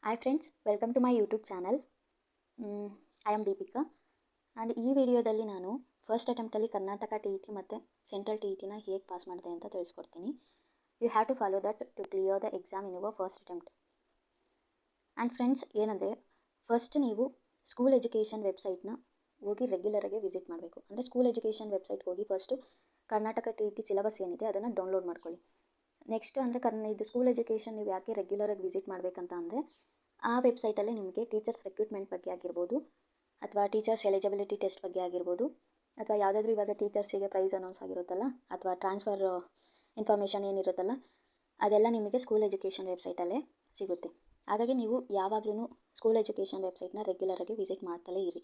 Hi friends, welcome to my YouTube channel. I am Deepika and ಈ ವಿಡಿಯೋದಲ್ಲಿ ನಾನು first ಅಟೆಂಪ್ಟಲ್ಲಿ ಕರ್ನಾಟಕ ಟಿ ಇ ಟಿ ಮತ್ತು ಸೆಂಟ್ರಲ್ ಟಿ ಇ ಟಿನ ಹೇಗೆ ಪಾಸ್ ಮಾಡಿದೆ ಅಂತ ತಿಳಿಸ್ಕೊಡ್ತೀನಿ. You have to follow that to clear the exam in your first attempt. And friends ಏನಂದರೆ, ಫಸ್ಟ್ ನೀವು ಸ್ಕೂಲ್ ಎಜುಕೇಷನ್ ವೆಬ್ಸೈಟ್ನ ಹೋಗಿ ರೆಗ್ಯುಲರಾಗಿ ವಿಸಿಟ್ ಮಾಡಬೇಕು. ಅಂದರೆ ಸ್ಕೂಲ್ ಎಜುಕೇಷನ್ ವೆಬ್ಸೈಟ್ಗೆ ಹೋಗಿ first Karnataka T E T syllabus ಏನಿದೆ ಅದನ್ನು ಡೌನ್ಲೋಡ್ ಮಾಡ್ಕೊಳ್ಳಿ. ನೆಕ್ಸ್ಟ್ ಅಂದರೆ ಇದು ಸ್ಕೂಲ್ ಎಜುಕೇಷನ್ ನೀವು ಯಾಕೆ ರೆಗ್ಯುಲರಾಗಿ ವಿಸಿಟ್ ಮಾಡಬೇಕಂತ ಅಂದರೆ, ಆ ವೆಬ್ಸೈಟಲ್ಲಿ ನಿಮಗೆ ಟೀಚರ್ಸ್ ರಿಕ್ರೂಟ್ಮೆಂಟ್ ಬಗ್ಗೆ ಆಗಿರ್ಬೋದು, ಅಥವಾ ಟೀಚರ್ಸ್ ಎಲಿಜಿಬಿಲಿಟಿ ಟೆಸ್ಟ್ ಬಗ್ಗೆ ಆಗಿರ್ಬೋದು, ಅಥವಾ ಯಾವುದಾದ್ರೂ ಇವಾಗ ಟೀಚರ್ಸಿಗೆ ಪ್ರೈಸ್ ಅನೌನ್ಸ್ ಆಗಿರುತ್ತಲ್ಲ, ಅಥವಾ ಟ್ರಾನ್ಸ್ಫರ್ ಇನ್ಫಾರ್ಮೇಷನ್ ಏನಿರುತ್ತಲ್ಲ, ಅದೆಲ್ಲ ನಿಮಗೆ ಸ್ಕೂಲ್ ಎಜುಕೇಷನ್ ವೆಬ್ಸೈಟಲ್ಲೇ ಸಿಗುತ್ತೆ. ಹಾಗಾಗಿ ನೀವು ಯಾವಾಗಲೂ ಸ್ಕೂಲ್ ಎಜುಕೇಷನ್ ವೆಬ್ಸೈಟ್ನ ರೆಗ್ಯುಲರಾಗಿ ವಿಸಿಟ್ ಮಾಡ್ತಲೇ ಇರಿ.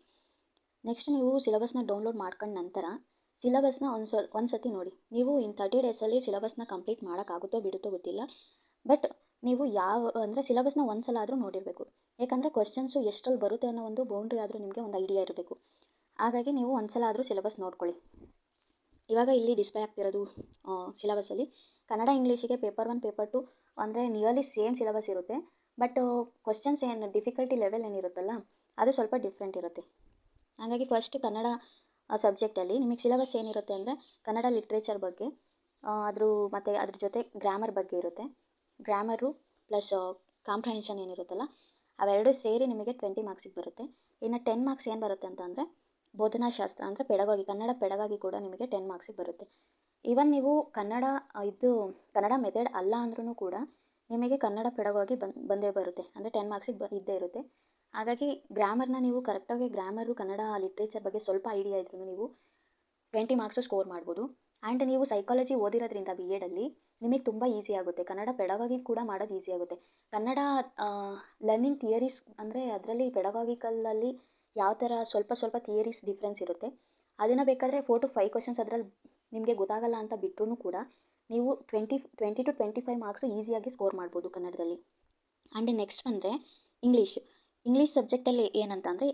ನೆಕ್ಸ್ಟ್ ನೀವು ಸಿಲೆಬಸ್ನ ಡೌನ್ಲೋಡ್ ಮಾಡ್ಕೊಂಡ ನಂತರ ಸಿಲೆಬಸ್ನ ಒಂದು ಸತಿ ನೋಡಿ. ನೀವು ಇನ್ 30 ಡೇಸಲ್ಲಿ ಸಿಲೆಬಸ್ನ ಕಂಪ್ಲೀಟ್ ಮಾಡೋಕ್ಕಾಗುತ್ತೋ ಬಿಡುತ್ತೋ ಗೊತ್ತಿಲ್ಲ, ಬಟ್ ನೀವು ಅಂದರೆ ಸಿಲೆಬಸ್ನ ಒಂದು ಸಲ ಆದರೂ ನೋಡಿರಬೇಕು. ಯಾಕಂದರೆ ಕ್ವಶನ್ಸು ಎಷ್ಟರಲ್ಲಿ ಬರುತ್ತೆ ಅನ್ನೋ ಒಂದು ಬೌಂಡ್ರಿ ಆದರೂ ನಿಮಗೆ ಒಂದು ಐಡಿಯಾ ಇರಬೇಕು. ಹಾಗಾಗಿ ನೀವು ಒಂದು ಸಲ ಆದರೂ ಸಿಲೆಬಸ್ ನೋಡ್ಕೊಳ್ಳಿ. ಇವಾಗ ಇಲ್ಲಿ ಡಿಸ್ಪ್ಲೇ ಆಗ್ತಿರೋದು ಸಿಲೆಬಸ್ಸಲ್ಲಿ ಕನ್ನಡ ಇಂಗ್ಲೀಷಿಗೆ ಪೇಪರ್ 1 ಪೇಪರ್ 2 ಅಂದರೆ ನಿಯರ್ಲಿ ಸೇಮ್ ಸಿಲೆಬಸ್ ಇರುತ್ತೆ, ಬಟ್ ಕ್ವಶನ್ಸ್ ಏನು ಡಿಫಿಕಲ್ಟಿ ಲೆವೆಲ್ ಏನಿರುತ್ತಲ್ಲ ಅದು ಸ್ವಲ್ಪ ಡಿಫ್ರೆಂಟ್ ಇರುತ್ತೆ. ಹಾಗಾಗಿ ಫಸ್ಟ್ ಕನ್ನಡ ಸಬ್ಜೆಕ್ಟಲ್ಲಿ ನಿಮಗೆ ಸಿಲೆಬಸ್ ಏನಿರುತ್ತೆ ಅಂದರೆ, ಕನ್ನಡ ಲಿಟ್ರೇಚರ್ ಬಗ್ಗೆ ಮತ್ತು ಅದ್ರ ಜೊತೆ ಗ್ರಾಮರ್ ಬಗ್ಗೆ ಇರುತ್ತೆ. ಗ್ರಾಮರು ಪ್ಲಸ್ ಕಾಂಪ್ರಹೆನ್ಷನ್ ಏನಿರುತ್ತಲ್ಲ ಅವೆರಡು ಸೇರಿ ನಿಮಗೆ 20 ಮಾರ್ಕ್ಸಿಗೆ ಬರುತ್ತೆ. ಇನ್ನು 10 ಮಾರ್ಕ್ಸ್ ಏನು ಬರುತ್ತೆ ಅಂತಂದರೆ, ಬೋಧನಾಶಾಸ್ತ್ರ ಅಂದರೆ ಪೆಡಗಾಗಿ, ಕನ್ನಡ ಪೆಡಗಾಗಿ ಕೂಡ ನಿಮಗೆ 10 ಮಾರ್ಕ್ಸಿಗೆ ಬರುತ್ತೆ. ಈವನ್ ನೀವು ಕನ್ನಡ ಮೆಥಡ್ ಅಲ್ಲ ಅಂದ್ರೂ ಕೂಡ ನಿಮಗೆ ಕನ್ನಡ ಪೆಡಗಾಗಿ ಬಂದೇ ಬರುತ್ತೆ, ಅಂದರೆ 10 ಮಾರ್ಕ್ಸಿಗೆ ಇದ್ದೇ ಇರುತ್ತೆ. ಹಾಗಾಗಿ ಗ್ರಾಮರ್ನ ನೀವು ಕರೆಕ್ಟಾಗಿ ಗ್ರಾಮರು ಕನ್ನಡ ಲಿಟ್ರೇಚರ್ ಬಗ್ಗೆ ಸ್ವಲ್ಪ ಐಡಿಯಾ ಇದ್ರೂ ನೀವು 20 ಮಾರ್ಕ್ಸು ಸ್ಕೋರ್ ಮಾಡ್ಬೋದು. ಆ್ಯಂಡ್ ನೀವು ಸೈಕಾಲಜಿ ಓದಿರೋದ್ರಿಂದ ಬಿ ಎಡಲ್ಲಿ ನಿಮಗೆ ತುಂಬ ಈಸಿ ಆಗುತ್ತೆ. ಕನ್ನಡ ಪೆಡಗಾಗಿ ಕೂಡ ಮಾಡೋದು ಈಸಿ ಆಗುತ್ತೆ. ಕನ್ನಡ ಲರ್ನಿಂಗ್ ಥಿಯರೀಸ್ ಅಂದರೆ ಅದರಲ್ಲಿ ಪೆಡಗಾಗಿಕಲಲ್ಲಿ ಯಾವ ಥರ ಸ್ವಲ್ಪ ಥಿಯರೀಸ್ ಡಿಫ್ರೆನ್ಸ್ ಇರುತ್ತೆ. ಅದನ್ನು ಬೇಕಾದರೆ 4 to 5 ಕ್ವಶನ್ಸ್ ಅದರಲ್ಲಿ ನಿಮಗೆ ಗೊತ್ತಾಗಲ್ಲ ಅಂತ ಬಿಟ್ಟರೂ ಕೂಡ ನೀವು 20 to 25 ಮಾರ್ಕ್ಸು ಈಸಿಯಾಗಿ ಸ್ಕೋರ್ ಮಾಡ್ಬೋದು ಕನ್ನಡದಲ್ಲಿ. ಆ್ಯಂಡ್ ನೆಕ್ಸ್ಟ್ ಬಂದರೆ ಇಂಗ್ಲೀಷ್ ಸಬ್ಜೆಕ್ಟಲ್ಲಿ ಏನಂತಂದರೆ,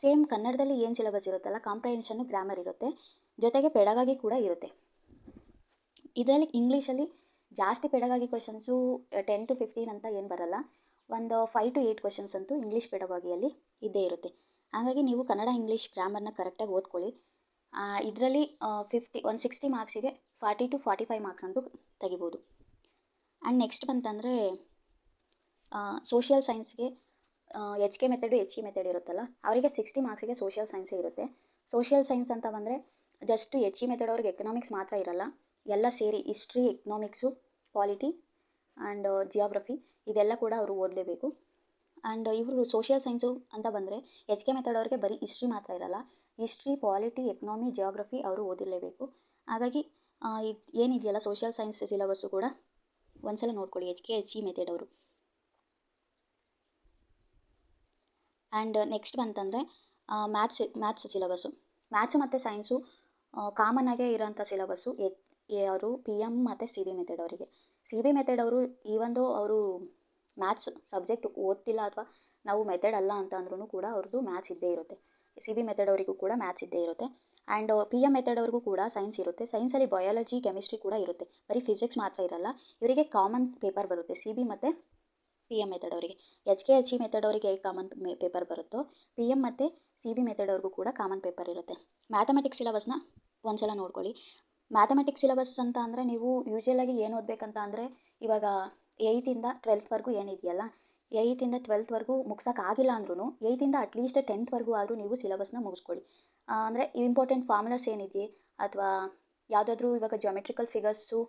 ಸೇಮ್ ಕನ್ನಡದಲ್ಲಿ ಏನು ಸಿಲೆಬಸ್ ಇರುತ್ತಲ್ಲ, ಕಾಂಪ್ರಹೆನ್ಷನ್ನು ಗ್ರಾಮರ್ ಇರುತ್ತೆ, ಜೊತೆಗೆ ಪೆಡಗಾಗಿ ಕೂಡ ಇರುತ್ತೆ. ಇದರಲ್ಲಿ ಇಂಗ್ಲೀಷಲ್ಲಿ ಜಾಸ್ತಿ ಪೆಡಗಾಗಿ ಕ್ವಶನ್ಸು 10 to 15 ಅಂತ ಏನು ಬರಲ್ಲ, ಒಂದು 5 to 8 ಕ್ವಶನ್ಸ್ ಅಂತೂ ಇಂಗ್ಲೀಷ್ ಪೆಡಗಾಗಿಯಲ್ಲಿ ಇದ್ದೇ ಇರುತ್ತೆ. ಹಾಗಾಗಿ ನೀವು ಕನ್ನಡ ಇಂಗ್ಲೀಷ್ ಗ್ರಾಮರ್ನ ಕರೆಕ್ಟಾಗಿ ಓದ್ಕೊಳ್ಳಿ. ಇದರಲ್ಲಿ 60 ಮಾರ್ಕ್ಸಿಗೆ 40 to 45 ಮಾರ್ಕ್ಸ್ ಅಂತೂ ತೆಗಿಬೋದು. ಆ್ಯಂಡ್ ನೆಕ್ಸ್ಟ್ ಬಂತಂದರೆ ಸೋಷಿಯಲ್ ಸೈನ್ಸ್ಗೆ H K method H E method ಇರುತ್ತಲ್ಲ, ಅವರಿಗೆ 60 ಮಾರ್ಕ್ಸಿಗೆ ಸೋಷಿಯಲ್ ಸೈನ್ಸೇ ಇರುತ್ತೆ. ಸೋಷಿಯಲ್ ಸೈನ್ಸ್ ಅಂತ ಬಂದರೆ ಜಸ್ಟ್ ಎಚ್ ಇ ಮೆಥಡ್ ಅವ್ರಿಗೆ ಎಕನಾಮಿಕ್ಸ್ ಮಾತ್ರ ಇರಲ್ಲ, ಎಲ್ಲ ಸೇರಿ history, economics, polity and geography ಇದೆಲ್ಲ ಕೂಡ ಅವರು ಓದಲೇಬೇಕು. ಆ್ಯಂಡ್ ಇವರು ಸೋಷಿಯಲ್ ಸೈನ್ಸು ಅಂತ ಬಂದರೆ ಎಚ್ ಕೆ ಮೆಥಡ್ ಅವ್ರಿಗೆ ಬರೀ ಹಿಸ್ಟ್ರಿ ಮಾತ್ರ ಇರಲ್ಲ, ಹಿಸ್ಟ್ರಿ, ಪಾಲಿಟಿ, ಎಕನಾಮಿ, ಜಿಯೋಗ್ರಫಿ ಅವರು ಓದಿರಲೇಬೇಕು. ಹಾಗಾಗಿ ಏನಿದೆಯಲ್ಲ ಸೋಷಿಯಲ್ ಸೈನ್ಸ್ ಸಿಲೆಬಸ್ಸು ಕೂಡ ಒಂದ್ಸಲ ನೋಡ್ಕೊಳ್ಳಿ ಎಚ್ ಇ ಮೆಥಡ್ ಅವರು. ಆ್ಯಂಡ್ ನೆಕ್ಸ್ಟ್ ಬಂತಂದರೆ ಮ್ಯಾಥ್ಸ್ ಸಿಲೆಬಸ್ಸು. ಮ್ಯಾಥ್ಸು ಮತ್ತು ಸೈನ್ಸು ಕಾಮನ್ನಾಗೇ ಇರೋಂಥ ಸಿಲೆಬಸ್ಸು ಅವರು ಪಿ ಎಮ್ ಮತ್ತು ಸಿ ಬಿ ಮೆಥಡ್ ಅವರಿಗೆ. ಸಿ ಬಿ ಮೆಥಡ್ ಅವರು ಈವೊಂದು ಅವರು ಮ್ಯಾಥ್ಸ್ ಸಬ್ಜೆಕ್ಟ್ ಓದ್ತಿಲ್ಲ ಅಥವಾ ನಾವು ಮೆಥಡ್ ಅಲ್ಲ ಅಂತ ಅಂದ್ರೂ ಕೂಡ ಅವ್ರದ್ದು ಮ್ಯಾಥ್ಸ್ ಇದ್ದೇ ಇರುತ್ತೆ. ಸಿ ಬಿ ಮೆಥಡ್ ಅವರಿಗೂ ಕೂಡ ಮ್ಯಾಥ್ಸ್ ಇದ್ದೇ ಇರುತ್ತೆ. ಆ್ಯಂಡ್ ಪಿ ಎಮ್ ಮೆಥಡ್ ಅವ್ರಿಗೂ ಕೂಡ ಸೈನ್ಸ್ ಇರುತ್ತೆ. ಸೈನ್ಸಲ್ಲಿ ಬಯಾಲಜಿ, ಕೆಮಿಸ್ಟ್ರಿ ಕೂಡ ಇರುತ್ತೆ, ಬರೀ ಫಿಸಿಕ್ಸ್ ಮಾತ್ರ ಇರಲ್ಲ. ಇವರಿಗೆ ಕಾಮನ್ ಪೇಪರ್ ಬರುತ್ತೆ ಸಿ ಬಿ ಮತ್ತು ಪಿ ಎಮ್ ಮೆಥಡ್ ಅವರಿಗೆ. ಎಚ್ ಇ ಮೆಥಡ್ ಅವರಿಗೆ ಕಾಮನ್ ಪೇಪರ್ ಬರುತ್ತೋ, ಪಿ ಎಮ್ ಮತ್ತು ಸಿ ಬಿ ಮೆಥಡ್ ಅವ್ರಿಗೂ ಕೂಡ ಕಾಮನ್ ಪೇಪರ್ ಇರುತ್ತೆ. ಮ್ಯಾಥಮೆಟಿಕ್ಸ್ ಸಿಲೆಬಸ್ನ ಒಂದ್ಸಲ ನೋಡ್ಕೊಳ್ಳಿ. ಮ್ಯಾಥಮೆಟಿಕ್ಸ್ ಸಿಲೆಬಸ್ ಅಂತ ಅಂದರೆ ನೀವು ಯೂಶ್ವಲಾಗಿ ಏನು ಓದಬೇಕಂತ ಅಂದರೆ, ಇವಾಗ 8th ಇಂದ 12th ಏನಿದೆಯಲ್ಲ, 8th ಇಂದ 12th ಮುಗ್ಸೋಕ್ಕಾಗಿಲ್ಲ ಅಂದ್ರೂ 8th ಇಂದ ಅಟ್ಲೀಸ್ಟ್ 10th ಆದರೂ ನೀವು ಸಿಲೆಬಸ್ನ ಮುಗಿಸ್ಕೊಳ್ಳಿ. ಅಂದರೆ ಇಂಪಾರ್ಟೆಂಟ್ ಫಾರ್ಮುಲಾಸ್ ಏನಿದೆ, ಅಥವಾ ಯಾವುದಾದ್ರೂ ಇವಾಗ ಜಿಯೋಮೆಟ್ರಿಕಲ್ ಫಿಗರ್ಸು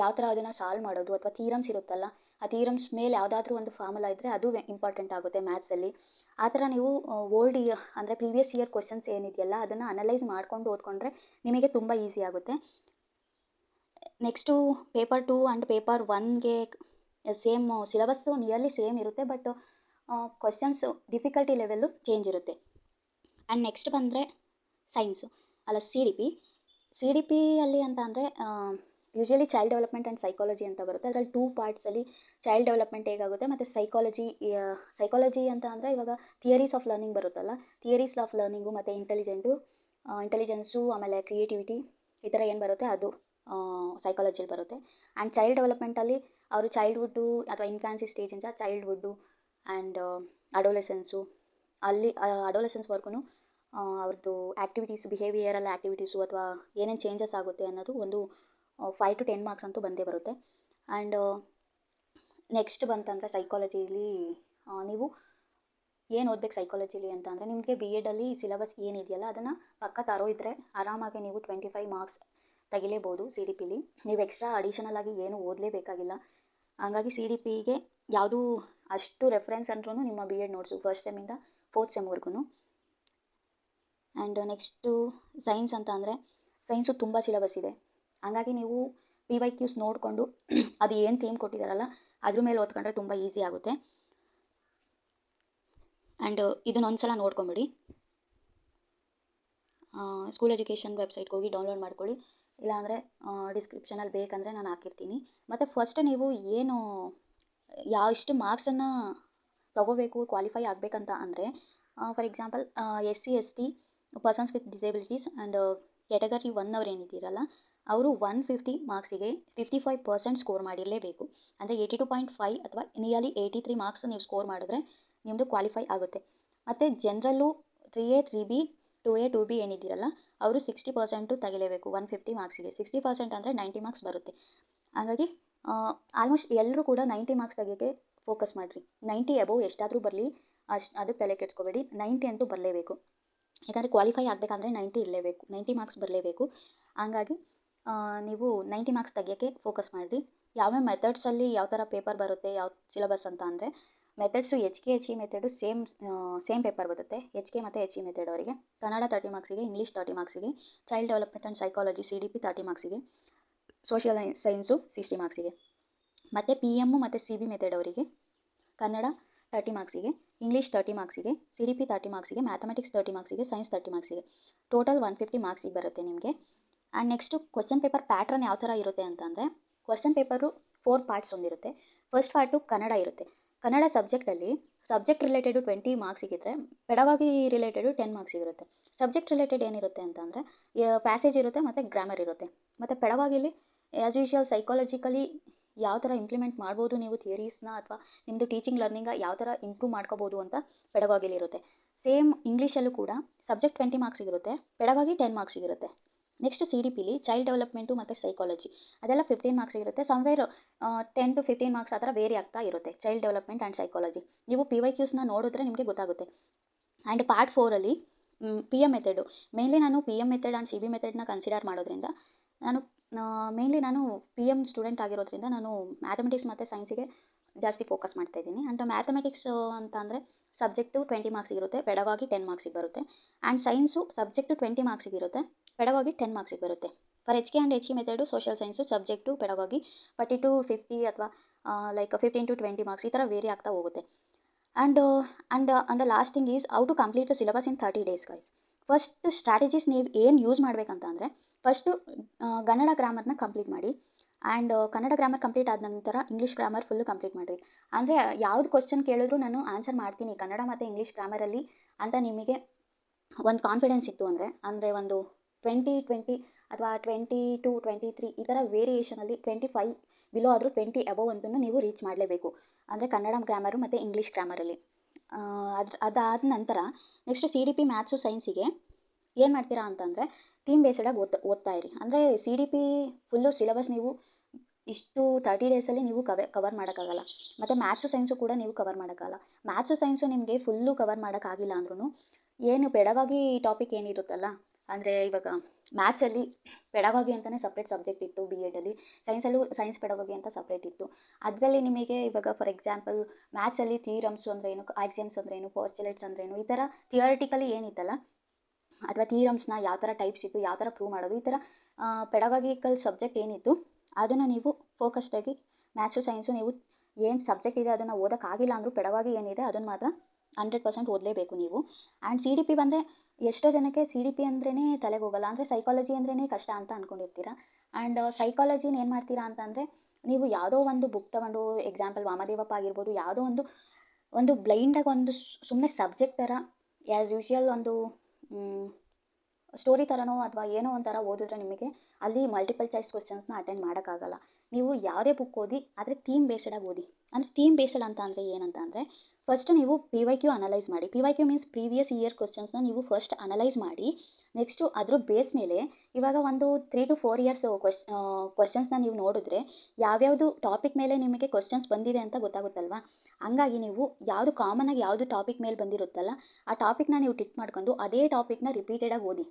ಯಾವ ಥರ ಅದನ್ನು ಸಾಲ್ವ್ ಮಾಡೋದು, ಅಥವಾ ಥೀರಮ್ಸ್ ಇರುತ್ತಲ್ಲ, ಆ ಥೀರಮ್ಸ್ ಮೇಲೆ ಯಾವುದಾದ್ರೂ ಒಂದು ಫಾರ್ಮುಲಾ ಇದ್ದರೆ ಅದು ಇಂಪಾರ್ಟೆಂಟ್ ಆಗುತ್ತೆ ಮ್ಯಾಥ್ಸಲ್ಲಿ. ಆ ಥರ ನೀವು ಅಂದರೆ ಪ್ರೀವಿಯಸ್ ಇಯರ್ ಕ್ವಶನ್ಸ್ ಏನಿದೆಯಲ್ಲ ಅದನ್ನು ಅನಲೈಸ್ ಮಾಡ್ಕೊಂಡು ಓದ್ಕೊಂಡ್ರೆ ನಿಮಗೆ ತುಂಬ ಈಸಿ ಆಗುತ್ತೆ. ನೆಕ್ಸ್ಟು ಪೇಪರ್ 2 ಆ್ಯಂಡ್ ಪೇಪರ್ 1ಗೆ ಸೇಮ್ ಸಿಲೆಬಸ್ಸು ನಿಯರ್ಲಿ ಸೇಮ್ ಇರುತ್ತೆ, but questions difficulty level change ಇರುತ್ತೆ. ಆ್ಯಂಡ್ ನೆಕ್ಸ್ಟ್ ಬಂದರೆ ಸಿ ಡಿ ಪಿಯಲ್ಲಿ ಅಂತ ಅಂದರೆ usually child development and psychology ಅಂತ ಬರುತ್ತೆ. ಅದರಲ್ಲಿ 2 ಪಾರ್ಟ್ಸಲ್ಲಿ ಚೈಲ್ಡ್ ಡೆವಲಪ್ಮೆಂಟ್ ಹೇಗಾಗುತ್ತೆ ಮತ್ತು ಸೈಕಾಲಜಿ ಅಂತ ಅಂದರೆ ಇವಾಗ ಥಿಯರೀಸ್ ಆಫ್ ಲರ್ನಿಂಗ್ ಬರುತ್ತಲ್ಲ, ಥಿಯರೀಸ್ ಆಫ್ ಲರ್ನಿಂಗು ಮತ್ತು ಇಂಟೆಲಿಜೆನ್ಸು ಆಮೇಲೆ ಕ್ರಿಯೇಟಿವಿಟಿ ಈ ಥರ ಏನು ಬರುತ್ತೆ ಅದು ಸೈಕಾಲಜಿಯಲ್ಲಿ ಬರುತ್ತೆ. ಆ್ಯಂಡ್ ಚೈಲ್ಡ್ ಡೆವಲಪ್ಮೆಂಟಲ್ಲಿ ಅವರು ಚೈಲ್ಡ್ಹುಡ್ಡು ಅಥವಾ ಇನ್ಫ್ಯಾನ್ಸಿ ಸ್ಟೇಜಿಂದ ಚೈಲ್ಡ್ಹುಡ್ಡು ಆ್ಯಂಡ್ ಅಡೋಲೆಸೆನ್ಸು ಅಲ್ಲಿ ಅಡೋಲೆಸೆನ್ಸ್ವರೆಗೂ ಅವ್ರದ್ದು ಆ್ಯಕ್ಟಿವಿಟೀಸು, ಬಿಹೇವಿಯರಲ್ ಆ್ಯಕ್ಟಿವಿಟೀಸು ಅಥವಾ ಏನೇನು ಚೇಂಜಸ್ ಆಗುತ್ತೆ ಅನ್ನೋದು ಒಂದು 5 to 10 ಮಾರ್ಕ್ಸ್ ಅಂತೂ ಬಂದೇ ಬರುತ್ತೆ. ಆ್ಯಂಡ್ ನೆಕ್ಸ್ಟ್ ಬಂತಂದರೆ ಸೈಕಾಲಜಿಲಿ ನೀವು ಏನು ಓದಬೇಕು ಸೈಕಾಲಜಿಲಿ ಅಂತ ಅಂದರೆ, ನಿಮಗೆ ಬಿ ಎಡಲ್ಲಿ ಸಿಲೆಬಸ್ ಏನಿದೆಯಲ್ಲ ಅದನ್ನು ಪಕ್ಕ ತರೋ ಇದ್ದರೆ ಆರಾಮಾಗಿ ನೀವು 25 ಮಾರ್ಕ್ಸ್ ತೆಗಿಲೇಬೋದು ಸಿ ಡಿ ಪಿಲಿ. ನೀವು ಎಕ್ಸ್ಟ್ರಾ ಅಡಿಷನಲ್ ಆಗಿ ಏನು ಓದಲೇಬೇಕಾಗಿಲ್ಲ. ಹಾಗಾಗಿ ಸಿ ಡಿ ಪಿಗೆ ಯಾವುದೂ ಅಷ್ಟು ರೆಫರೆನ್ಸ್ ಅಂದ್ರೂ ನಿಮ್ಮ ಬಿ ಎಡ್ ನೋಟ್ಸು ಫಸ್ಟ್ ಸೆಮ್ಮಿಂದ 4th ಸೆಮ್ವರೆಗೂ. ಆ್ಯಂಡ್ ನೆಕ್ಸ್ಟು ಸೈನ್ಸ್ ಅಂತ ಅಂದರೆ, ಸೈನ್ಸು ತುಂಬ ಸಿಲೆಬಸ್ ಇದೆ. ಹಾಗಾಗಿ ನೀವು PYQs ನೋಡಿಕೊಂಡು ಅದು ಏನು ಥೀಮ್ ಕೊಟ್ಟಿದ್ದಾರಲ್ಲ ಅದ್ರ ಮೇಲೆ ಓದ್ಕೊಂಡ್ರೆ ತುಂಬ ಈಸಿ ಆಗುತ್ತೆ. ಆ್ಯಂಡ್ ಇದನ್ನೊಂದು ಸಲ ನೋಡ್ಕೊಂಬಿಡಿ. ಸ್ಕೂಲ್ ಎಜುಕೇಷನ್ ವೆಬ್ಸೈಟ್ಗೆ ಹೋಗಿ ಡೌನ್ಲೋಡ್ ಮಾಡ್ಕೊಳ್ಳಿ, ಇಲ್ಲಾಂದರೆ ಡಿಸ್ಕ್ರಿಪ್ಷನಲ್ಲಿ ಬೇಕಂದರೆ ನಾನು ಹಾಕಿರ್ತೀನಿ. ಮತ್ತು ಫಸ್ಟ್ ನೀವು ಏನು ಎಷ್ಟು ಮಾರ್ಕ್ಸನ್ನು ತೊಗೋಬೇಕು, ಕ್ವಾಲಿಫೈ ಆಗಬೇಕಂತ ಅಂದರೆ, for example SC ST persons with disabilities and category 1 ಅವ್ರು ಏನಿದ್ದೀರಲ್ಲ ಅವರು 150 ಮಾರ್ಕ್ಸಿಗೆ 55% ಸ್ಕೋರ್ ಮಾಡಿರಲೇಬೇಕು. ಅಂದರೆ 82.5 ಅಥವಾ ನಿಯರ್ಲಿ 83 ಮಾರ್ಕ್ಸ್ ನೀವು ಸ್ಕೋರ್ ಮಾಡಿದ್ರೆ ನಿಮ್ಮದು ಕ್ವಾಲಿಫೈ ಆಗುತ್ತೆ. ಮತ್ತು ಜನರಲ್ಲು 3A 3B 2A 2B ಏನಿದ್ದೀರಲ್ಲ ಅವರು 60% ತೆಗಿಲೇಬೇಕು 150 ಮಾರ್ಕ್ಸಿಗೆ. 60% ಅಂದರೆ 90 ಮಾರ್ಕ್ಸ್ ಬರುತ್ತೆ. ಹಾಗಾಗಿ ಆಲ್ಮೋಸ್ಟ್ ಎಲ್ಲರೂ ಕೂಡ 90 ಮಾರ್ಕ್ಸ್ ತೆಗಿಯೋಕ್ಕೆ ಫೋಕಸ್ ಮಾಡಿರಿ. 90 ಎಬೋವ್ ಎಷ್ಟಾದರೂ ಬರಲಿ, ಅದಕ್ಕೆ ತಲೆ ಕೆಡಿಸ್ಕೋಬೇಡಿ. 90 ಅಂತೂ ಬರಲೇಬೇಕು. ಯಾಕಂದರೆ ಕ್ವಾಲಿಫೈ ಆಗಬೇಕಂದ್ರೆ 90 ಇರಲೇಬೇಕು, 90 ಮಾರ್ಕ್ಸ್ ಬರಲೇಬೇಕು. ಹಾಗಾಗಿ ನೀವು 90 ಮಾರ್ಕ್ಸ್ ತೆಗಿಯೋಕ್ಕೆ ಫೋಕಸ್ ಮಾಡಿರಿ. ಯಾವ್ಯಾವ ಮೆಥಡ್ಸಲ್ಲಿ ಯಾವ ಥರ ಪೇಪರ್ ಬರುತ್ತೆ, ಯಾವ ಸಿಲೆಬಸ್ ಅಂತ ಅಂದರೆ, methods HK HE method same paper ಬರುತ್ತೆ. HK ಮತ್ತು HE ಮೆಥಡ್ ಅವರಿಗೆ ಕನ್ನಡ 30 ಮಾರ್ಕ್ಸಿಗೆ, ಇಂಗ್ಲೀಷ್ 30 ಮಾರ್ಕ್ಸಿಗೆ, child development and psychology CDP 30 ಮಾರ್ಕ್ಸಿಗೆ, ಸೋಷಿಯಲ್ ಸೈನ್ಸು 60 ಮಾರ್ಕ್ಸಿಗೆ. ಮತ್ತು PM ಮತ್ತು CB ಮೆಥಡ್ ಅವರಿಗೆ ಕನ್ನಡ 30 ಮಾರ್ಕ್ಸಿಗೆ, ಇಂಗ್ಲೀಷ್ 30 ಮಾರ್ಕ್ಸಿಗೆ, CDP 30 ಮಾರ್ಕ್ಸಿಗೆ, ಮ್ಯಾಥಮೆಟಿಕ್ಸ್ 30 ಮಾರ್ಕ್ಸಿಗೆ, ಸೈನ್ಸ್ 30 ಮಾರ್ಕ್ಸಿಗೆ, ಟೋಟಲ್ 150 ಮಾರ್ಕ್ಸಿಗೆ ಬರುತ್ತೆ ನಿಮಗೆ. And next question paper pattern ಯಾವ ಥರ ಇರುತ್ತೆ ಅಂತಂದರೆ, ಕ್ವಶನ್ ಪೇಪರು 4 ಪಾರ್ಟ್ಸ್ ಹೊಂದಿರುತ್ತೆ. ಫಸ್ಟ್ ಪಾರ್ಟು ಕನ್ನಡ ಇರುತ್ತೆ. ಕನ್ನಡ ಸಬ್ಜೆಕ್ಟಲ್ಲಿ ಸಬ್ಜೆಕ್ಟ್ ರಿಲೇಟೆಡು 20 ಮಾರ್ಕ್ಸಿಗಿದ್ರೆ, ಪೆಡಗಾಗಿ ರಿಲೇಟೆಡು 10 ಮಾರ್ಕ್ಸಿಗಿರುತ್ತೆ. ಸಬ್ಜೆಕ್ಟ್ ರಿಲೇಟೆಡ್ ಏನಿರುತ್ತೆ ಅಂತಂದರೆ ಪ್ಯಾಸೇಜ್ ಇರುತ್ತೆ ಮತ್ತು ಗ್ರಾಮರ್ ಇರುತ್ತೆ. ಮತ್ತು ಪೆಡಗಾಗಿಲಿ ಆ್ಯಸ್ ಯೂಶುವಲ್ ಸೈಕಾಲಜಿಕಲಿ ಯಾವ ಥರ ಇಂಪ್ಲಿಮೆಂಟ್ ಮಾಡ್ಬೋದು ನೀವು ಥಿಯರೀಸ್ನ, ಅಥವಾ ನಿಮ್ಮದು ಟೀಚಿಂಗ್ ಲರ್ನಿಂಗ ಯಾವ ಥರ ಇಂಪ್ರೂವ್ ಮಾಡ್ಕೋಬೋದು ಅಂತ ಪೆಡಗಾಗಿಲಿ ಇರುತ್ತೆ. ಸೇಮ್ ಇಂಗ್ಲೀಷಲ್ಲೂ ಕೂಡ ಸಬ್ಜೆಕ್ಟ್ 20 ಮಾರ್ಕ್ಸಿಗಿರುತ್ತೆ, ಪೆಡಗಾಗಿ 10 ಮಾರ್ಕ್ಸಿಗಿರುತ್ತೆ. ನೆಕ್ಸ್ಟ್ CDPಲಿ ಚೈಲ್ಡ್ ಡೆವಲಪ್ಮೆಂಟು ಮತ್ತು ಸೈಕಾಲಜಿ ಅದೆಲ್ಲ 15 ಮಾರ್ಕ್ಸಿಗಿರುತ್ತೆ. ಸಮ್ವೇರ್ 10 to 15 ಮಾರ್ಕ್ಸ್ ಆ ಥರ ವೇರಿ ಆಗ್ತಾ ಇರುತ್ತೆ ಚೈಲ್ಡ್ ಡೆವಲಪ್ಮೆಂಟ್ ಆ್ಯಂಡ್ ಸೈಕಾಲಜಿ. ನೀವು PYQsನ ನೋಡಿದ್ರೆ ನಿಮಗೆ ಗೊತ್ತಾಗುತ್ತೆ. ಆ್ಯಂಡ್ ಪಾರ್ಟ್ 4ಅಲ್ಲಿ PM ಮೆಥಡು, ಮೇನ್ಲಿ ನಾನು PM ಮೆಥಡ್ ಆ್ಯಂಡ್ CB ಮೆಥಡ್ನ ಕನ್ಸಿಡರ್ ಮಾಡೋದ್ರಿಂದ, ನಾನು PM ಸ್ಟೂಡೆಂಟ್ ಆಗಿರೋದ್ರಿಂದ ನಾನು ಮ್ಯಾಥಮೆಟಿಕ್ಸ್ ಮತ್ತು ಸೈನ್ಸಿಗೆ ಜಾಸ್ತಿ ಫೋಕಸ್ ಮಾಡ್ತಾಯಿದ್ದೀನಿ. ಆ್ಯಂಡ್ ಮ್ಯಾಥಮೆಟಿಕ್ಸ್ ಅಂತ ಅಂದರೆ ಸಬ್ಜೆಕ್ಟು 20 ಮಾರ್ಕ್ಸಿಗಿರುತ್ತೆ, ಪೆಡಗಾಗಿ 10 ಮಾರ್ಕ್ಸಿಗೆ ಬರುತ್ತೆ. ಆ್ಯಂಡ್ ಸೈನ್ಸು ಸಬ್ಜೆಕ್ಟು 20 ಮಾರ್ಕ್ಸಿಗಿರುತ್ತೆ, ಪೆಡಗಾಗಿ 10 ಮಾರ್ಕ್ಸಿಗೆ ಬರುತ್ತೆ. For HK and HE method social science subject ಪೆಡಗಾಗಿ 40 to 50 ಅಥವಾ ಲೈಕ್ 15 to 20 ಮಾರ್ಕ್ಸ್ ಈ ಥರ ವೇರಿ ಆಗ್ತಾ ಹೋಗುತ್ತೆ. And the last thing is how to complete the syllabus in 30 days guys. First strategies ನೀವು ಏನು use ಮಾಡಬೇಕಂತ ಅಂದರೆ, ಫಸ್ಟು ಕನ್ನಡ ಗ್ರಾಮರ್ನ ಕಂಪ್ಲೀಟ್ ಮಾಡಿ. ಆ್ಯಂಡ್ ಕನ್ನಡ ಗ್ರಾಮರ್ ಕಂಪ್ಲೀಟ್ ಆದ ನಂತರ ಇಂಗ್ಲೀಷ್ ಗ್ರಾಮರ್ ಫುಲ್ಲು ಕಂಪ್ಲೀಟ್ ಮಾಡಿರಿ. ಅಂದರೆ ಯಾವ್ದು ಕ್ವಶನ್ ಕೇಳಿದ್ರು ನಾನು ಆನ್ಸರ್ ಮಾಡ್ತೀನಿ ಕನ್ನಡ ಮತ್ತು ಇಂಗ್ಲೀಷ್ ಗ್ರಾಮರಲ್ಲಿ ಅಂತ ನಿಮಗೆ ಒಂದು ಕಾನ್ಫಿಡೆನ್ಸ್ ಇತ್ತು ಅಂದರೆ ಒಂದು 20 ಅಥವಾ 20 to 23 ಈ ಥರ ವೇರಿಯೇಷನಲ್ಲಿ 25 ಬಿಲೋ ಆದರೂ 20 ಅಬೋವ್ ಅಂತೂ ನೀವು ರೀಚ್ ಮಾಡಲೇಬೇಕು. ಅಂದರೆ ಕನ್ನಡ ಗ್ರಾಮರು ಮತ್ತು ಇಂಗ್ಲೀಷ್ ಗ್ರಾಮರಲ್ಲಿ. ಅದಾದ ನಂತರ ನೆಕ್ಸ್ಟು CDP ಮ್ಯಾಥ್ಸು ಸೈನ್ಸಿಗೆ ಏನು ಮಾಡ್ತೀರಾ ಅಂತಂದರೆ, ಥೀಮ್ ಬೇಸ್ಡಾಗಿ ಓದ್ತಾ ಇರಿ. ಅಂದರೆ CDP ಫುಲ್ಲು ಸಿಲೆಬಸ್ ನೀವು ಇಷ್ಟು 30 ಡೇಸಲ್ಲಿ ನೀವು ಕವರ್ ಮಾಡೋಕ್ಕಾಗಲ್ಲ. ಮತ್ತು ಮ್ಯಾಥ್ಸು ಸೈನ್ಸು ಕೂಡ ನೀವು ಕವರ್ ಮಾಡೋಕ್ಕಾಗಲ್ಲ. ಮ್ಯಾಥ್ಸು ಸೈನ್ಸು ನಿಮಗೆ ಫುಲ್ಲು ಕವರ್ ಮಾಡೋಕ್ಕಾಗಿಲ್ಲ ಅಂದ್ರೂ, ಏನು ಪೆಡಗಾಗಿ ಟಾಪಿಕ್ ಏನಿರುತ್ತಲ್ಲ, ಅಂದರೆ ಇವಾಗ ಮ್ಯಾಥ್ಸಲ್ಲಿ ಪೆಡಗಾಗಿ ಅಂತಲೇ ಸಪ್ರೇಟ್ ಸಬ್ಜೆಕ್ಟ್ ಇತ್ತು ಬಿ ಎಡಲ್ಲಿ, ಸೈನ್ಸಲ್ಲೂ ಸೈನ್ಸ್ ಪೆಡಗಾಗಿ ಅಂತ ಸಪ್ರೇಟ್ ಇತ್ತು. ಅದರಲ್ಲಿ ನಿಮಗೆ ಇವಾಗ ಫಾರ್ ಎಕ್ಸಾಂಪಲ್ ಮ್ಯಾಥ್ಸಲ್ಲಿ ಥಿಯರಮ್ಸು ಅಂದರೆ ಏನು, ಆಕ್ಸಿಯಮ್ಸ್ ಅಂದರೆ ಏನು, ಪಾಸ್ಚುಲೇಟ್ಸ್ ಅಂದರೆ ಏನು, ಈ ಥರ ಥಿಯರಿಟಿಕಲಿ ಏನಿತ್ತಲ್ಲ, ಅಥವಾ ಥಿಯರಮ್ಸ್ನ ಯಾವ ಥರ ಟೈಪ್ಸ್ ಇತ್ತು, ಯಾವ ಥರ ಪ್ರೂವ್ ಮಾಡೋದು, ಈ ಥರ ಪೆಡಗಾಗಿಕಲ್ ಸಬ್ಜೆಕ್ಟ್ ಏನಿತ್ತು ಅದನ್ನು ನೀವು ಫೋಕಸ್ಡಾಗಿ ಮ್ಯಾಥ್ಸು ಸೈನ್ಸು ನೀವು ಏನು ಸಬ್ಜೆಕ್ಟ್ ಇದೆ ಅದನ್ನು ಓದೋಕ್ಕಾಗಿಲ್ಲ ಅಂದರೂ ಪೆಡಗಾಗಿ ಏನಿದೆ ಅದನ್ನು ಮಾತ್ರ 100% ಓದಲೇಬೇಕು ನೀವು. ಆ್ಯಂಡ್ CDP ಬಂದರೆ ಎಷ್ಟೋ ಜನಕ್ಕೆ CDP ಅಂದ್ರೇ ತಲೆಗೆ ಹೋಗಲ್ಲ, ಅಂದರೆ ಸೈಕಾಲಜಿ ಅಂದ್ರೇ ಕಷ್ಟ ಅಂತ ಅಂದ್ಕೊಂಡಿರ್ತೀರ. ಆ್ಯಂಡ್ ಸೈಕಾಲಜಿನ ಏನು ಮಾಡ್ತೀರಾ ಅಂತಂದರೆ, ನೀವು ಯಾವುದೋ ಒಂದು ಬುಕ್ ತೊಗೊಂಡು, ಎಕ್ಸಾಂಪಲ್ ವಾಮದೇವಪ್ಪ ಆಗಿರ್ಬೋದು, ಯಾವುದೋ ಒಂದು ಬ್ಲೈಂಡಾಗಿ ಒಂದು ಸುಮ್ಮನೆ ಸಬ್ಜೆಕ್ಟ್ ಥರ ಆ್ಯಸ್ ಯೂಶುವಲ್ ಒಂದು ಸ್ಟೋರಿ ಥರನೋ ಅಥವಾ ಏನೋ ಒಂಥರ ಓದಿದ್ರೆ ನಿಮಗೆ ಅಲ್ಲಿ ಮಲ್ಟಿಪಲ್ ಚಾಯ್ಸ್ ಕ್ವಶನ್ಸ್ನ ಅಟೆಂಡ್ ಮಾಡೋಕ್ಕಾಗಲ್ಲ. ನೀವು ಯಾವುದೇ ಬುಕ್ ಓದಿ ಆದರೆ ಥೀಮ್ ಬೇಸ್ಡಾಗಿ ಓದಿ. ಅಂದರೆ ಥೀಮ್ ಬೇಸ್ಡ್ ಅಂತ ಅಂದರೆ ಏನಂತ ಅಂದರೆ ಫಸ್ಟ್ ನೀವು ಪಿ ವೈ ಕ್ಯೂ ಅನಲೈಸ್ ಮಾಡಿ. P Y Q means previous year ಕ್ವಶನ್ಸ್ನ ನೀವು ಫಸ್ಟ್ ಅನಲೈಸ್ ಮಾಡಿ, ನೆಕ್ಸ್ಟು ಅದ್ರ ಬೇಸ್ ಮೇಲೆ ಇವಾಗ ಒಂದು 3 to 4 ಇಯರ್ಸ್ ಕ್ವಶನ್ಸ್ನ ನೀವು ನೋಡಿದ್ರೆ ಯಾವ್ಯಾವುದು ಟಾಪಿಕ್ ಮೇಲೆ ನಿಮಗೆ ಕ್ವಶನ್ಸ್ ಬಂದಿದೆ ಅಂತ ಗೊತ್ತಾಗುತ್ತಲ್ವಾ. ಹಂಗಾಗಿ ನೀವು ಯಾವುದು ಕಾಮನಾಗಿ ಯಾವುದು ಟಾಪಿಕ್ ಮೇಲೆ ಬಂದಿರುತ್ತಲ್ಲ ಆ ಟಾಪಿಕ್ನ ನೀವು ಟಿಕ್ ಮಾಡ್ಕೊಂಡು ಅದೇ ಟಾಪಿಕ್ನ ರಿಪೀಟೆಡಾಗಿ ಓದಿ.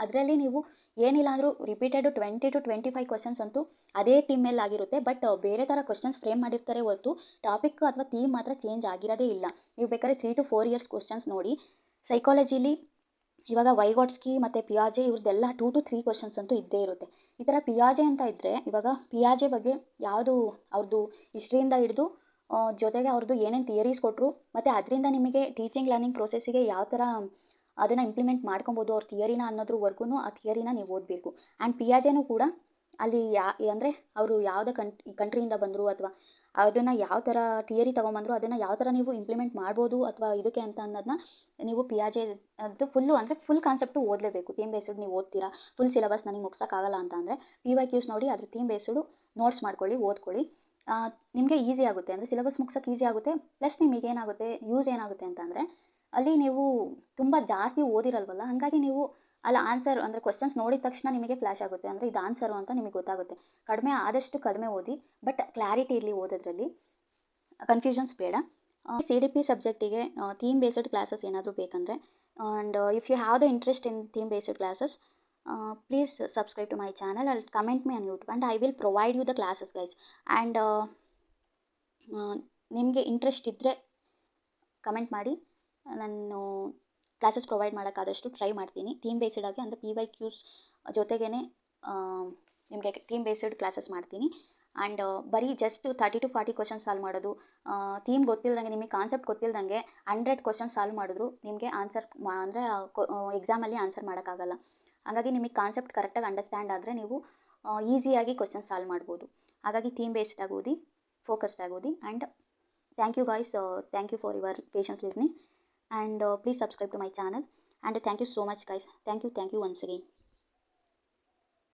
ಅದರಲ್ಲಿ ನೀವು ಏನಿಲ್ಲ ಅಂದರೂ ರಿಪೀಟೆಡು 20 to 25 ಕ್ವಶನ್ಸ್ ಅಂತೂ ಅದೇ ಥೀಮ್ ಮೇಲೆ ಆಗಿರುತ್ತೆ. ಬಟ್ ಬೇರೆ ಥರ ಕ್ವಶನ್ಸ್ ಫ್ರೇಮ್ ಮಾಡಿರ್ತಾರೆ ಹೊರತು ಟಾಪಿಕ್ ಅಥವಾ ಥೀಮ್ ಮಾತ್ರ ಚೇಂಜ್ ಆಗಿರೋದೇ ಇಲ್ಲ. ನೀವು ಬೇಕಾದ್ರೆ 3 to 4 ಇಯರ್ಸ್ ಕ್ವಶನ್ಸ್ ನೋಡಿ. ಸೈಕಾಲಜಿಲಿ ಇವಾಗ ವೈಗಾಟ್ಸ್ಕಿ ಮತ್ತು ಪಿಯಾಜೆ ಇವ್ರದ್ದೆಲ್ಲ 2 to 3 ಕ್ವಶನ್ಸ್ ಅಂತೂ ಇದ್ದೇ ಇರುತ್ತೆ. ಈ ಥರ ಪಿಯಾಜೆ ಅಂತ ಇದ್ದರೆ ಇವಾಗ ಪಿಯಾಜೆ ಬಗ್ಗೆ ಯಾವುದು ಅವ್ರದ್ದು ಹಿಸ್ಟ್ರಿಯಿಂದ ಹಿಡಿದು ಜೊತೆಗೆ ಅವ್ರದ್ದು ಏನೇನು ಥಿಯರೀಸ್ ಕೊಟ್ಟರು ಮತ್ತು ಅದರಿಂದ ನಿಮಗೆ ಟೀಚಿಂಗ್ ಲರ್ನಿಂಗ್ ಪ್ರೋಸೆಸ್ಸಿಗೆ ಯಾವ ಥರ ಅದನ್ನು ಇಂಪ್ಲಿಮೆಂಟ್ ಮಾಡ್ಕೊಬೋದು ಅವ್ರ ಥಿಯರಿನ ಅನ್ನೋದ್ರವರೆಗೂ ಆ ಥಿಯರಿನ ನೀವು ಓದಬೇಕು. ಆ್ಯಂಡ್ ಪಿಯಾಜೆನೂ ಕೂಡ ಅಲ್ಲಿ ಅಂದರೆ ಅವರು ಯಾವುದೇ ಕಂಟ್ರಿಯಿಂದ ಬಂದರು ಅಥವಾ ಅದನ್ನು ಯಾವ ಥರ ಥಿಯರಿ ತೊಗೊಂಬಂದರು ಅದನ್ನು ಯಾವ ಥರ ನೀವು ಇಂಪ್ಲಿಮೆಂಟ್ ಮಾಡ್ಬೋದು ಅಥವಾ ಇದಕ್ಕೆ ಅಂತ ಅನ್ನೋದನ್ನ ನೀವು ಪಿಯಾಜೆ ಅದು ಫುಲ್ಲು ಅಂದರೆ ಫುಲ್ ಕಾನ್ಸೆಪ್ಟು ಓದಲೇಬೇಕು. ಥೀಮ್ ಬೇಸ್ಡ್ ನೀವು ಓದ್ತೀರಾ, ಫುಲ್ ಸಿಲೆಬಸ್ ನನಗೆ ಮುಗ್ಸೋಕ್ಕಾಗಲ್ಲ ಅಂತ ಅಂದರೆ ಪಿ ವೈ ಕ್ಯೂಸ್ ನೋಡಿ, ಅದ್ರ ಥೀಮ್ ಬೇಸ್ಡು ನೋಟ್ಸ್ ಮಾಡ್ಕೊಳ್ಳಿ, ಓದ್ಕೊಳ್ಳಿ. ನಿಮಗೆ ಈಸಿ ಆಗುತ್ತೆ, ಅಂದರೆ ಸಿಲೆಬಸ್ ಮುಗ್ಸೋಕ್ಕೆ ಈಸಿ ಆಗುತ್ತೆ. ಪ್ಲಸ್ ನಿಮಗೆ ಏನಾಗುತ್ತೆ ಯೂಸ್ ಏನಾಗುತ್ತೆ ಅಂತಂದರೆ ಅಲ್ಲಿ ನೀವು ತುಂಬ ಜಾಸ್ತಿ ಓದಿರಲ್ವಲ್ಲ, ಹಾಗಾಗಿ ನೀವು ಅಲ್ಲಿ ಆನ್ಸರ್ ಅಂದರೆ ಕ್ವಶನ್ಸ್ ನೋಡಿದ ತಕ್ಷಣ ನಿಮಗೆ ಫ್ಲ್ಯಾಶ್ ಆಗುತ್ತೆ, ಅಂದರೆ ಇದು ಆನ್ಸರು ಅಂತ ನಿಮಗೆ ಗೊತ್ತಾಗುತ್ತೆ. ಆದಷ್ಟು ಕಡಿಮೆ ಓದಿ, ಬಟ್ ಕ್ಲಾರಿಟಿ ಇರಲಿ ಓದೋದ್ರಲ್ಲಿ, ಕನ್ಫ್ಯೂಷನ್ಸ್ ಬೇಡ. ಸಿ ಡಿ ಪಿ ಸಬ್ಜೆಕ್ಟಿಗೆ ಥೀಮ್ ಬೇಸ್ಡ್ ಕ್ಲಾಸಸ್ ಏನಾದರೂ ಬೇಕಂದರೆ and if you have the interest in theme based classes please subscribe to my channel. I'll comment me on YouTube and I will provide you the classes guys. And ನಿಮಗೆ interest ಇದ್ದರೆ comment ಮಾಡಿ, ನಾನು classes provide ಮಾಡೋಕ್ಕಾದಷ್ಟು try ಮಾಡ್ತೀನಿ theme based ಆಗಿ. ಅಂದರೆ P Y Qs ಜೊತೆಗೇ ನಿಮಗೆ theme based classes ಮಾಡ್ತೀನಿ. ಆ್ಯಂಡ್ ಬರೀ ಜಸ್ಟ್ 30 to 40 ಕ್ವಶನ್ಸ್ ಸಾಲ್ವ್ ಮಾಡೋದು, ಥೀಮ್ ಗೊತ್ತಿಲ್ದಂಗೆ ನಿಮಗೆ ಕಾನ್ಸೆಪ್ಟ್ ಗೊತ್ತಿಲ್ದಂಗೆ 100 ಕ್ವಶನ್ಸ್ ಸಾಲ್ವ್ ಮಾಡಿದ್ರು ನಿಮಗೆ ಆನ್ಸರ್ ಅಂದರೆ ಎಕ್ಸಾಮಲ್ಲಿ ಆನ್ಸರ್ ಮಾಡೋಕ್ಕಾಗಲ್ಲ. ಹಾಗಾಗಿ ನಿಮಗೆ ಕಾನ್ಸೆಪ್ಟ್ ಕರೆಕ್ಟಾಗಿ ಅಂಡರ್ಸ್ಟ್ಯಾಂಡ್ ಆದರೆ ನೀವು ಈಸಿಯಾಗಿ ಕ್ವಶನ್ ಸಾಲ್ವ್ ಮಾಡ್ಬೋದು. ಹಾಗಾಗಿ ಥೀಮ್ ಬೇಸ್ಡ್ ಆಗಿ ಓದಿ, ಫೋಕಸ್ಡ್ ಆಗಿ ಓದಿ. And thank you guys, thank you for your patience listening, and please subscribe to my channel. And thank you so much guys, thank you once again.